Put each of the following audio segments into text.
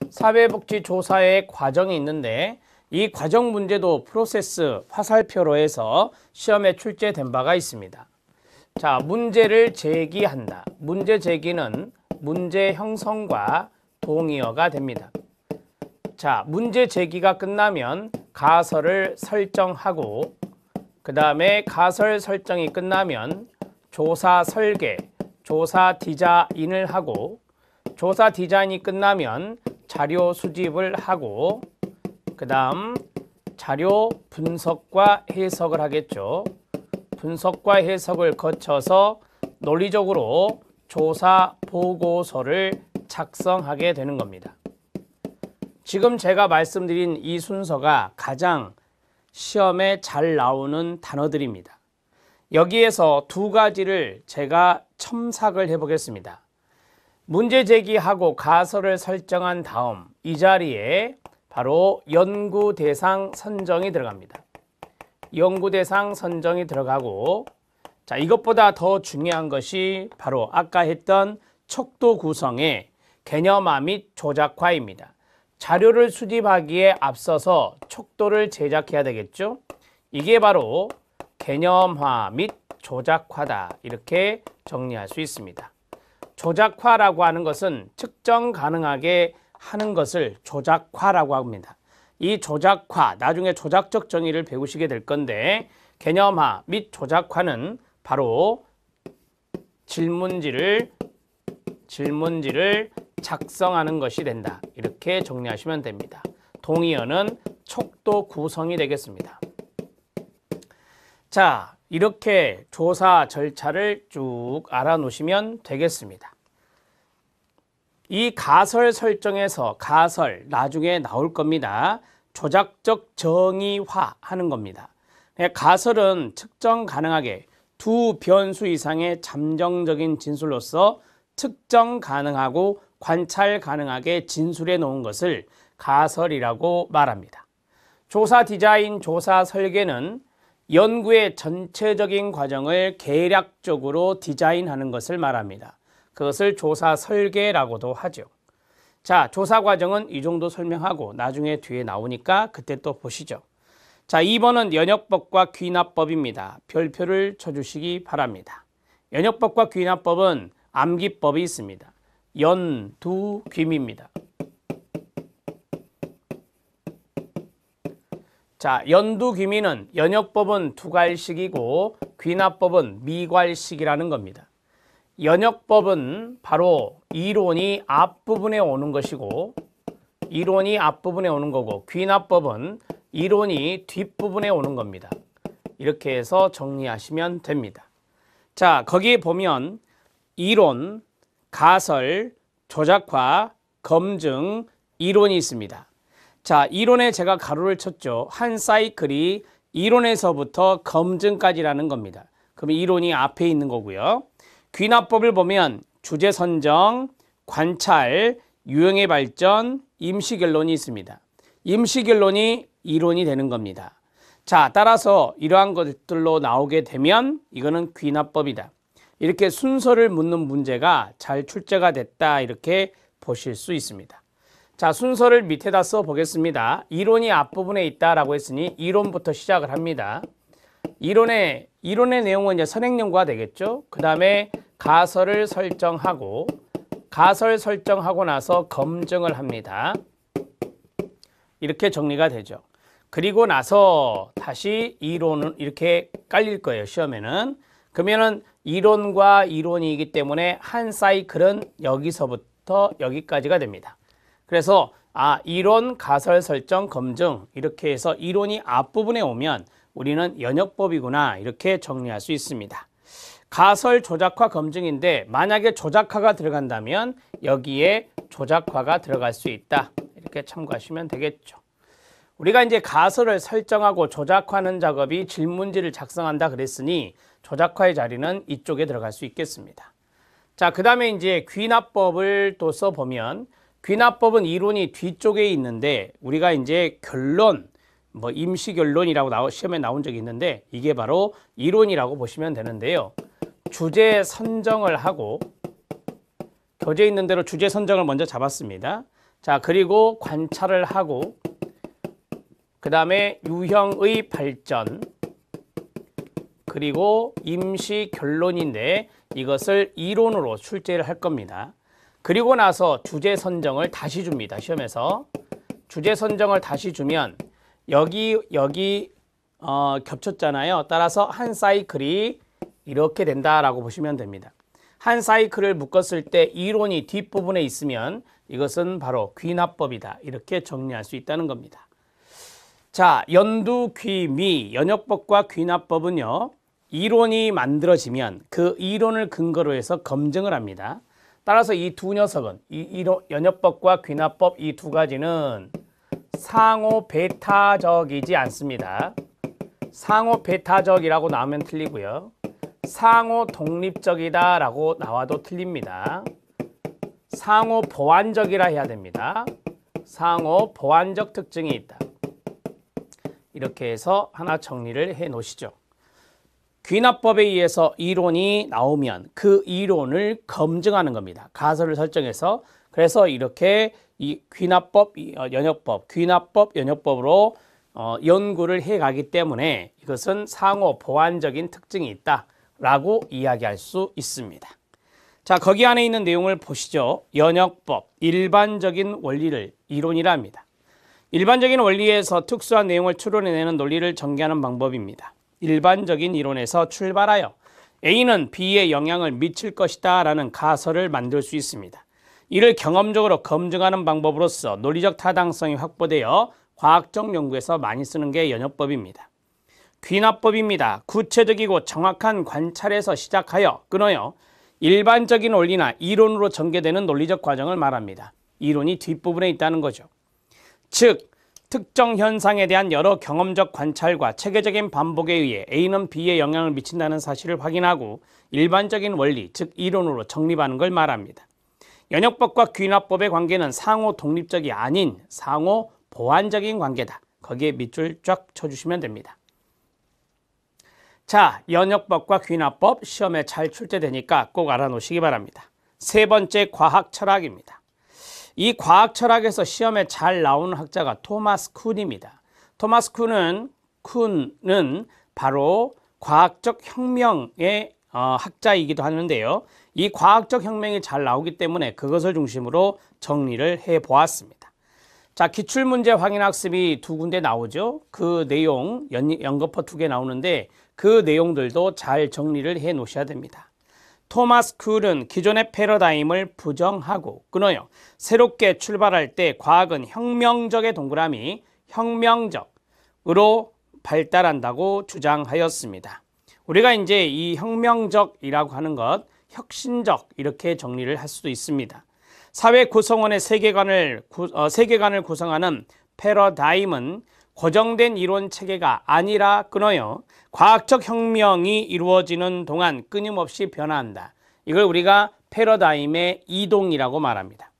사회복지조사의 과정이 있는데 이 과정 문제도 프로세스 화살표로 해서 시험에 출제된 바가 있습니다. 자, 문제를 제기한다. 문제 제기는 문제 형성과 동의어가 됩니다. 자, 문제 제기가 끝나면 가설을 설정하고 그 다음에 가설 설정이 끝나면 조사 설계, 조사 디자인을 하고 조사 디자인이 끝나면 자료 수집을 하고 그 다음 자료 분석과 해석을 하겠죠. 분석과 해석을 거쳐서 논리적으로 조사 보고서를 작성하게 되는 겁니다. 지금 제가 말씀드린 이 순서가 가장 시험에 잘 나오는 단어들입니다. 여기에서 두 가지를 제가 첨삭을 해보겠습니다. 문제 제기하고 가설을 설정한 다음 이 자리에 바로 연구 대상 선정이 들어갑니다. 연구 대상 선정이 들어가고 자, 이것보다 더 중요한 것이 바로 아까 했던 척도 구성의 개념화 및 조작화입니다. 자료를 수집하기에 앞서서 척도를 제작해야 되겠죠. 이게 바로 개념화 및 조작화다. 이렇게 정리할 수 있습니다. 조작화라고 하는 것은 측정 가능하게 하는 것을 조작화라고 합니다. 이 조작화, 나중에 조작적 정의를 배우시게 될 건데 개념화 및 조작화는 바로 질문지를 작성하는 것이 된다. 이렇게 정리하시면 됩니다. 동의어는 척도 구성이 되겠습니다. 자, 이렇게 조사 절차를 쭉 알아놓으시면 되겠습니다. 이 가설 설정에서 가설 나중에 나올 겁니다. 조작적 정의화 하는 겁니다. 가설은 측정 가능하게 두 변수 이상의 잠정적인 진술로서 측정 가능하고 관찰 가능하게 진술해 놓은 것을 가설이라고 말합니다. 조사 디자인, 조사 설계는 연구의 전체적인 과정을 계략적으로 디자인하는 것을 말합니다. 그것을 조사 설계라고도 하죠. 자, 조사 과정은 이 정도 설명하고 나중에 뒤에 나오니까 그때 또 보시죠. 자, 2번은 연역법과 귀납법입니다. 별표를 쳐주시기 바랍니다. 연역법과 귀납법은 암기법이 있습니다. 연두귀미입니다. 자, 연두귀미는 연역법은 두괄식이고 귀납법은 미괄식이라는 겁니다. 연역법은 바로 이론이 앞부분에 오는 것이고 이론이 앞부분에 오는 거고 귀납법은 이론이 뒷부분에 오는 겁니다. 이렇게 해서 정리하시면 됩니다. 자, 거기에 보면 이론, 가설, 조작화, 검증, 이론이 있습니다. 자, 이론에 제가 가로를 쳤죠. 한 사이클이 이론에서부터 검증까지라는 겁니다. 그럼 이론이 앞에 있는 거고요. 귀납법을 보면 주제 선정, 관찰, 유형의 발전, 임시 결론이 있습니다. 임시 결론이 이론이 되는 겁니다. 자, 따라서 이러한 것들로 나오게 되면 이거는 귀납법이다. 이렇게 순서를 묻는 문제가 잘 출제가 됐다. 이렇게 보실 수 있습니다. 자, 순서를 밑에다 써 보겠습니다. 이론이 앞부분에 있다라고 했으니 이론부터 시작을 합니다. 이론의 내용은 이제 선행연구가 되겠죠. 그 다음에 가설을 설정하고 가설 설정하고 나서 검증을 합니다. 이렇게 정리가 되죠. 그리고 나서 다시 이론은 이렇게 깔릴 거예요. 시험에는. 그러면은 이론과 이론이기 때문에 한 사이클은 여기서부터 여기까지가 됩니다. 그래서 이론, 가설, 설정, 검증 이렇게 해서 이론이 앞부분에 오면 우리는 연역법이구나 이렇게 정리할 수 있습니다. 가설, 조작화, 검증인데 만약에 조작화가 들어간다면 여기에 조작화가 들어갈 수 있다. 이렇게 참고하시면 되겠죠. 우리가 이제 가설을 설정하고 조작하는 작업이 질문지를 작성한다 그랬으니 조작화의 자리는 이쪽에 들어갈 수 있겠습니다. 자, 그 다음에 이제 귀납법을 또 써보면 귀납법은 이론이 뒤쪽에 있는데 우리가 이제 결론, 임시 결론이라고 시험에 나온 적이 있는데 이게 바로 이론이라고 보시면 되는데요. 주제 선정을 하고 교재 있는 대로 주제 선정을 먼저 잡았습니다. 자, 그리고 관찰을 하고 그 다음에 유형의 발전 그리고 임시 결론인데 이것을 이론으로 출제를 할 겁니다. 그리고 나서 주제 선정을 다시 줍니다. 시험에서 주제 선정을 다시 주면 여기 겹쳤잖아요. 따라서 한 사이클이 이렇게 된다라고 보시면 됩니다. 한 사이클을 묶었을 때 이론이 뒷부분에 있으면 이것은 바로 귀납법이다. 이렇게 정리할 수 있다는 겁니다. 자, 연두, 귀, 미, 연역법과 귀납법은요. 이론이 만들어지면 그 이론을 근거로 해서 검증을 합니다. 따라서 이 두 녀석은 연역법과 귀납법 이 두 가지는 상호 배타적이지 않습니다. 상호 배타적이라고 나오면 틀리고요. 상호 독립적이다라고 나와도 틀립니다. 상호 보완적이라 해야 됩니다. 상호 보완적 특징이 있다. 이렇게 해서 하나 정리를 해 놓으시죠. 귀납법에 의해서 이론이 나오면 그 이론을 검증하는 겁니다. 가설을 설정해서. 그래서 이렇게 이 귀납법, 연역법, 귀납법, 연역법으로 연구를 해 가기 때문에 이것은 상호 보완적인 특징이 있다라고 이야기할 수 있습니다. 자, 거기 안에 있는 내용을 보시죠. 연역법, 일반적인 원리를 이론이라 합니다. 일반적인 원리에서 특수한 내용을 추론해내는 논리를 전개하는 방법입니다. 일반적인 이론에서 출발하여 A는 B에 영향을 미칠 것이다 라는 가설을 만들 수 있습니다. 이를 경험적으로 검증하는 방법으로서 논리적 타당성이 확보되어 과학적 연구에서 많이 쓰는 게 연역법입니다. 귀납법입니다. 구체적이고 정확한 관찰에서 시작하여 끊어요. 일반적인 원리나 이론으로 전개되는 논리적 과정을 말합니다. 이론이 뒷부분에 있다는 거죠. 즉, 특정 현상에 대한 여러 경험적 관찰과 체계적인 반복에 의해 A는 B에 영향을 미친다는 사실을 확인하고 일반적인 원리, 즉 이론으로 정립하는 걸 말합니다. 연역법과 귀납법의 관계는 상호 독립적이 아닌 상호 보완적인 관계다. 거기에 밑줄 쫙 쳐주시면 됩니다. 자, 연역법과 귀납법 시험에 잘 출제되니까 꼭 알아놓으시기 바랍니다. 세 번째, 과학 철학입니다. 이 과학 철학에서 시험에 잘 나오는 학자가 토마스 쿤입니다. 토마스 쿤은 바로 과학적 혁명의 학자이기도 하는데요. 이 과학적 혁명이 잘 나오기 때문에 그것을 중심으로 정리를 해보았습니다. 자, 기출문제 확인학습이 두 군데 나오죠. 그 내용 연거푸 2개 나오는데 그 내용들도 잘 정리를 해 놓으셔야 됩니다. 토마스 쿨은 기존의 패러다임을 부정하고 끊어요. 새롭게 출발할 때 과학은 혁명적의 동그라미 혁명적으로 발달한다고 주장하였습니다. 우리가 이제 이 혁명적이라고 하는 것 혁신적 이렇게 정리를 할 수도 있습니다. 사회 구성원의 세계관을 구성하는 패러다임은 고정된 이론 체계가 아니라 끊어요. 과학적 혁명이 이루어지는 동안 끊임없이 변화한다. 이걸 우리가 패러다임의 이동이라고 말합니다.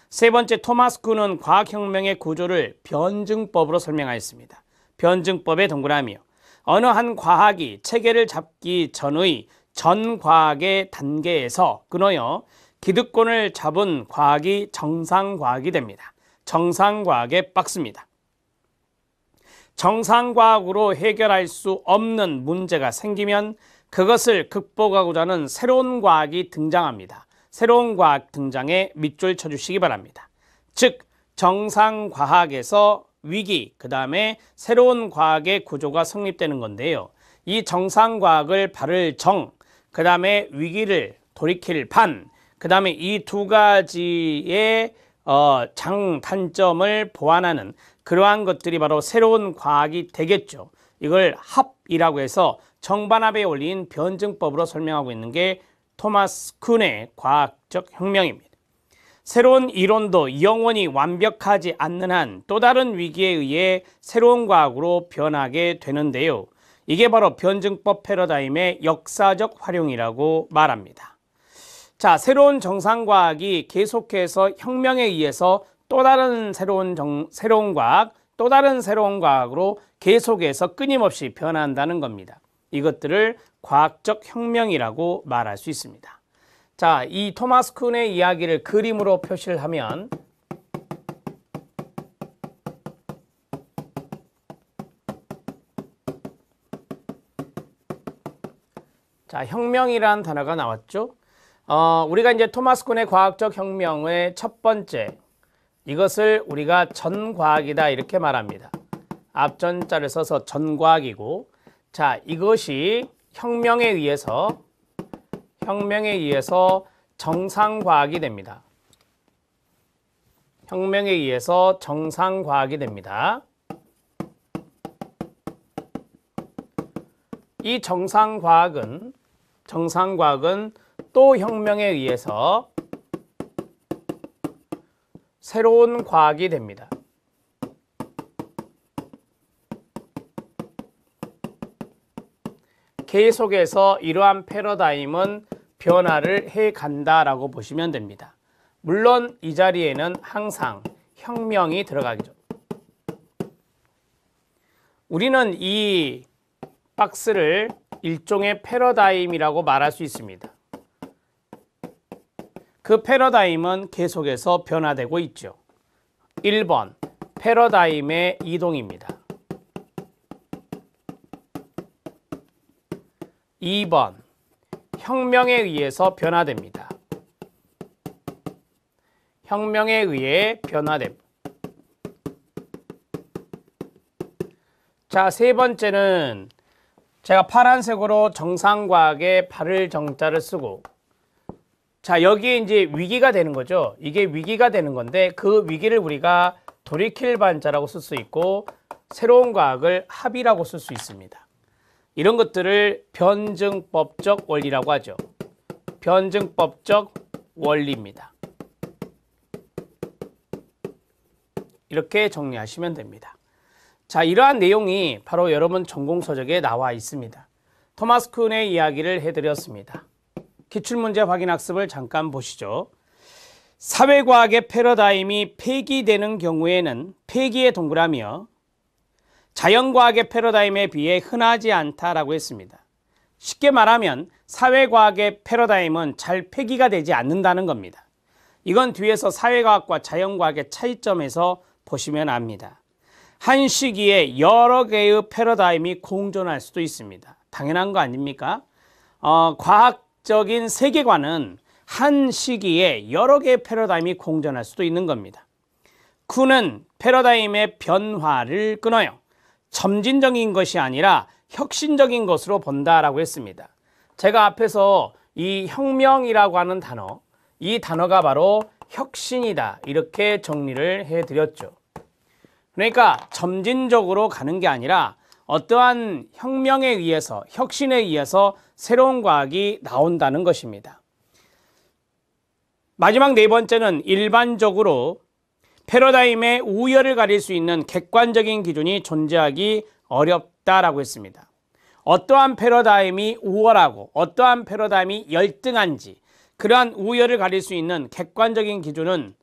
세 번째, 토마스 쿤은 과학혁명의 구조를 변증법으로 설명하였습니다. 변증법의 동그라미요. 어느 한 과학이 체계를 잡기 전의 전과학의 단계에서 끊어요. 기득권을 잡은 과학이 정상과학이 됩니다. 정상과학의 박스입니다. 정상과학으로 해결할 수 없는 문제가 생기면 그것을 극복하고자 하는 새로운 과학이 등장합니다. 새로운 과학 등장에 밑줄 쳐주시기 바랍니다. 즉, 정상과학에서 위기, 그 다음에 새로운 과학의 구조가 성립되는 건데요. 이 정상과학을 바를 정, 그 다음에 위기를 돌이킬 반, 그 다음에 이 두 가지의 장단점을 보완하는 그러한 것들이 바로 새로운 과학이 되겠죠. 이걸 합이라고 해서 정반합의 원리인 변증법으로 설명하고 있는 게 토마스 쿤의 과학적 혁명입니다. 새로운 이론도 영원히 완벽하지 않는 한 또 다른 위기에 의해 새로운 과학으로 변하게 되는데요. 이게 바로 변증법 패러다임의 역사적 활용이라고 말합니다. 자, 새로운 정상과학이 계속해서 혁명에 의해서 또 다른 새로운 과학, 또 다른 새로운 과학으로 계속해서 끊임없이 변한다는 겁니다. 이것들을 과학적 혁명이라고 말할 수 있습니다. 자, 이 토마스 쿤의 이야기를 그림으로 표시를 하면 자, 혁명이라는 단어가 나왔죠. 우리가 이제 토마스 쿤의 과학적 혁명의 첫 번째, 이것을 우리가 전과학이다 이렇게 말합니다. 앞전자를 써서 전과학이고, 자, 이것이 혁명에 의해서 정상과학이 됩니다. 혁명에 의해서 정상과학이 됩니다. 이 정상과학은 또 혁명에 의해서 새로운 과학이 됩니다. 계속해서 이러한 패러다임은 변화를 해 간다라고 보시면 됩니다. 물론 이 자리에는 항상 혁명이 들어가죠. 우리는 이 박스를 일종의 패러다임이라고 말할 수 있습니다. 그 패러다임은 계속해서 변화되고 있죠. 1번, 패러다임의 이동입니다. 2번, 혁명에 의해서 변화됩니다. 혁명에 의해 변화됩니다. 자, 세 번째는 제가 파란색으로 정상과학에 발을 정자를 쓰고, 자, 여기에 이제 위기가 되는 거죠. 이게 위기가 되는 건데 그 위기를 우리가 돌이킬 반자라고 쓸 수 있고 새로운 과학을 합의라고 쓸 수 있습니다. 이런 것들을 변증법적 원리라고 하죠. 변증법적 원리입니다. 이렇게 정리하시면 됩니다. 자, 이러한 내용이 바로 여러분 전공서적에 나와 있습니다. 토마스 쿤의 이야기를 해드렸습니다. 기출문제 확인 학습을 잠깐 보시죠. 사회과학의 패러다임이 폐기되는 경우에는 폐기의 동그라미며 자연과학의 패러다임에 비해 흔하지 않다라고 했습니다. 쉽게 말하면 사회과학의 패러다임은 잘 폐기가 되지 않는다는 겁니다. 이건 뒤에서 사회과학과 자연과학의 차이점에서 보시면 압니다. 한 시기에 여러 개의 패러다임이 공존할 수도 있습니다. 당연한 거 아닙니까? 과학적인 세계관은 한 시기에 여러 개의 패러다임이 공존할 수도 있는 겁니다. 쿤은 패러다임의 변화를 끊어요. 점진적인 것이 아니라 혁신적인 것으로 본다라고 했습니다. 제가 앞에서 이 혁명이라고 하는 단어, 이 단어가 바로 혁신이다 이렇게 정리를 해드렸죠. 그러니까 점진적으로 가는 게 아니라 어떠한 혁명에 의해서, 혁신에 의해서 새로운 과학이 나온다는 것입니다. 마지막 네 번째는 일반적으로 패러다임의 우열을 가릴 수 있는 객관적인 기준이 존재하기 어렵다라고 했습니다. 어떠한 패러다임이 우월하고 어떠한 패러다임이 열등한지 그러한 우열을 가릴 수 있는 객관적인 기준은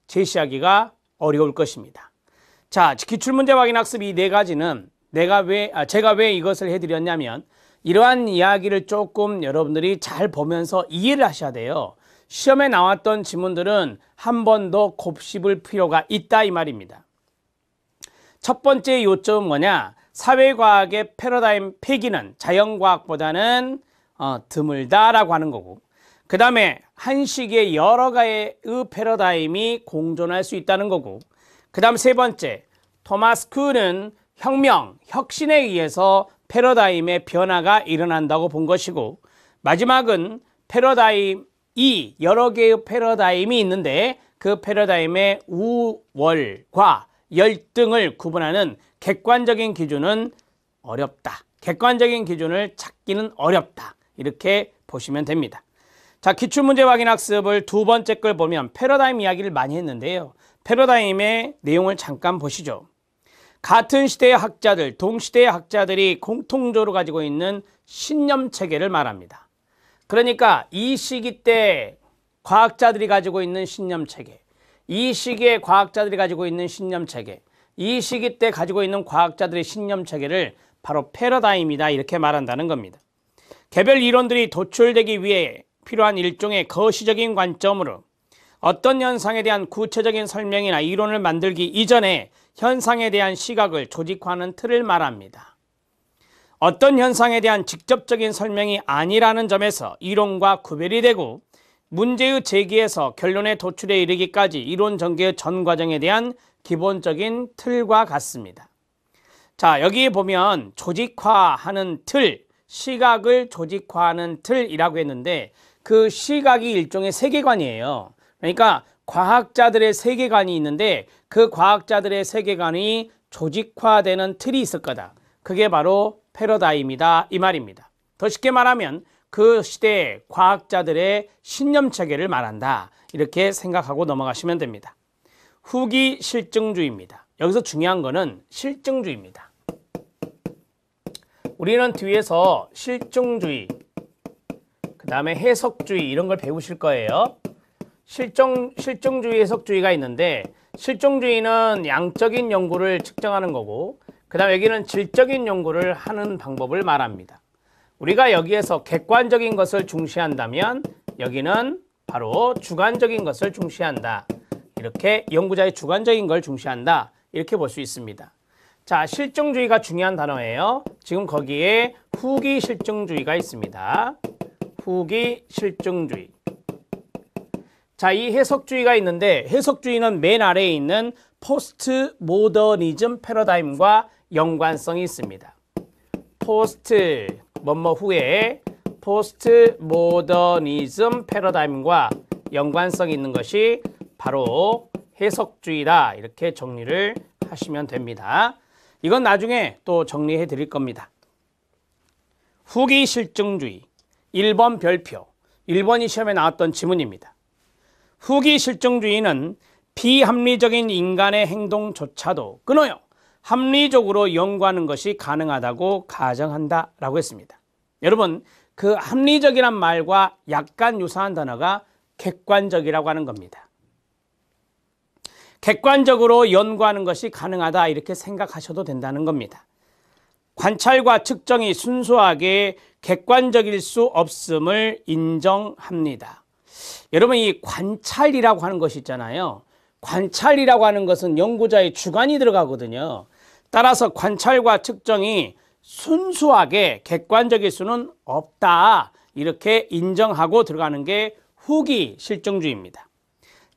제시하기가 어려울 것입니다. 자, 기출문제 확인 학습 이 네 가지는 제가 왜 이것을 해드렸냐면 이러한 이야기를 조금 여러분들이 잘 보면서 이해를 하셔야 돼요. 시험에 나왔던 지문들은 한 번 더 곱씹을 필요가 있다 이 말입니다. 첫 번째 요점은 뭐냐? 사회과학의 패러다임 폐기는 자연과학보다는 드물다라고 하는 거고, 그 다음에 한 시기에 여러 가지의 패러다임이 공존할 수 있다는 거고, 그 다음 세 번째, 토마스 쿤은 혁신에 의해서 패러다임의 변화가 일어난다고 본 것이고, 마지막은 패러다임이 여러 개의 패러다임이 있는데 그 패러다임의 우월과 열등을 구분하는 객관적인 기준은 어렵다. 객관적인 기준을 찾기는 어렵다. 이렇게 보시면 됩니다. 자, 기출문제 확인 학습을 두 번째 걸 보면 패러다임 이야기를 많이 했는데요. 패러다임의 내용을 잠깐 보시죠. 같은 시대의 학자들, 동시대의 학자들이 공통적으로 가지고 있는 신념체계를 말합니다. 그러니까 이 시기 때 과학자들이 가지고 있는 신념체계, 이 시기에 과학자들이 가지고 있는 신념체계, 이 시기 때 가지고 있는 과학자들의 신념체계를 바로 패러다임이다 이렇게 말한다는 겁니다. 개별 이론들이 도출되기 위해 필요한 일종의 거시적인 관점으로 어떤 현상에 대한 구체적인 설명이나 이론을 만들기 이전에 현상에 대한 시각을 조직화하는 틀을 말합니다. 어떤 현상에 대한 직접적인 설명이 아니라는 점에서 이론과 구별이 되고 문제의 제기에서 결론의 도출에 이르기까지 이론 전개의 전 과정에 대한 기본적인 틀과 같습니다. 자, 여기 보면 조직화하는 틀, 시각을 조직화하는 틀이라고 했는데 그 시각이 일종의 세계관이에요. 그러니까 과학자들의 세계관이 있는데 그 과학자들의 세계관이 조직화되는 틀이 있을 거다. 그게 바로 패러다임이다 이 말입니다. 더 쉽게 말하면 그 시대의 과학자들의 신념체계를 말한다. 이렇게 생각하고 넘어가시면 됩니다. 후기 실증주의입니다. 여기서 중요한 거는 실증주의입니다. 우리는 뒤에서 실증주의, 그 다음에 해석주의 이런 걸 배우실 거예요. 실증주의, 해석주의가 있는데 실증주의는 양적인 연구를 측정하는 거고 그 다음에 여기는 질적인 연구를 하는 방법을 말합니다. 우리가 여기에서 객관적인 것을 중시한다면 여기는 바로 주관적인 것을 중시한다. 이렇게 연구자의 주관적인 걸 중시한다. 이렇게 볼 수 있습니다. 자, 실증주의가 중요한 단어예요. 지금 거기에 후기 실증주의가 있습니다. 후기 실증주의. 자, 이 해석주의가 있는데 해석주의는 맨 아래에 있는 포스트 모더니즘 패러다임과 연관성이 있습니다. 포스트 뭐뭐 후에 포스트 모더니즘 패러다임과 연관성이 있는 것이 바로 해석주의다. 이렇게 정리를 하시면 됩니다. 이건 나중에 또 정리해 드릴 겁니다. 후기 실증주의 1번 별표 1번이 시험에 나왔던 지문입니다. 후기 실증주의는 비합리적인 인간의 행동조차도 끊어요 합리적으로 연구하는 것이 가능하다고 가정한다 라고 했습니다. 여러분 그 합리적이란 말과 약간 유사한 단어가 객관적이라고 하는 겁니다. 객관적으로 연구하는 것이 가능하다 이렇게 생각하셔도 된다는 겁니다. 관찰과 측정이 순수하게 객관적일 수 없음을 인정합니다. 여러분 이 관찰이라고 하는 것이 있잖아요. 관찰이라고 하는 것은 연구자의 주관이 들어가거든요. 따라서 관찰과 측정이 순수하게 객관적일 수는 없다. 이렇게 인정하고 들어가는 게 후기 실증주의입니다.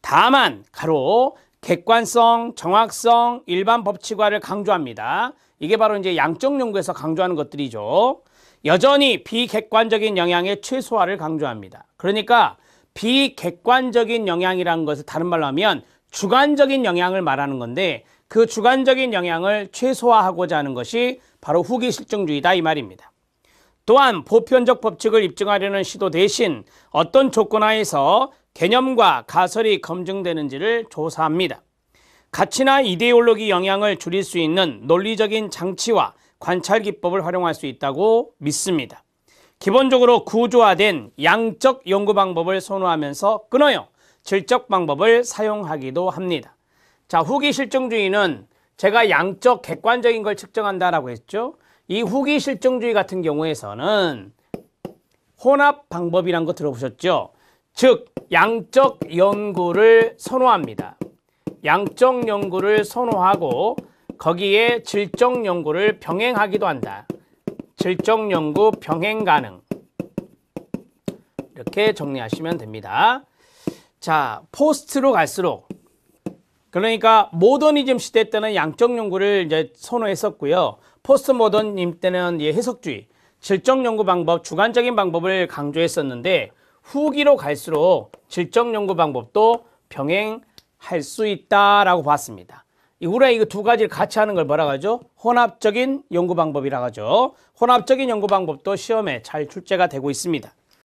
다만 가로 객관성, 정확성, 일반 법칙화를 강조합니다. 이게 바로 이제 양적 연구에서 강조하는 것들이죠. 여전히 비객관적인 영향의 최소화를 강조합니다. 그러니까 비객관적인 영향이라는 것을 다른 말로 하면 주관적인 영향을 말하는 건데 그 주관적인 영향을 최소화하고자 하는 것이 바로 후기 실증주의다 이 말입니다. 또한 보편적 법칙을 입증하려는 시도 대신 어떤 조건 하에서 개념과 가설이 검증되는지를 조사합니다. 가치나 이데올로기 영향을 줄일 수 있는 논리적인 장치와 관찰 기법을 활용할 수 있다고 믿습니다. 기본적으로 구조화된 양적 연구 방법을 선호하면서 끊어요 질적 방법을 사용하기도 합니다. 자, 후기 실증주의는 제가 양적 객관적인 걸 측정한다라고 했죠. 이 후기 실증주의 같은 경우에서는 혼합 방법이란 거 들어보셨죠? 즉 양적 연구를 선호합니다. 양적 연구를 선호하고 거기에 질적 연구를 병행하기도 한다. 질적 연구 병행 가능. 이렇게 정리하시면 됩니다. 자, 포스트로 갈수록 그러니까 모더니즘 시대 때는 양적 연구를 이제 선호했었고요. 포스트 모더니즘 때는 해석주의, 질적 연구 방법, 주관적인 방법을 강조했었는데 후기로 갈수록 질적 연구 방법도 병행할 수 있다라고 봤습니다. 우리가 이거 두 가지를 같이 하는 걸 뭐라고 하죠? 혼합적인 연구 방법이라고 하죠. 혼합적인 연구 방법도 시험에 잘 출제가 되고 있습니다.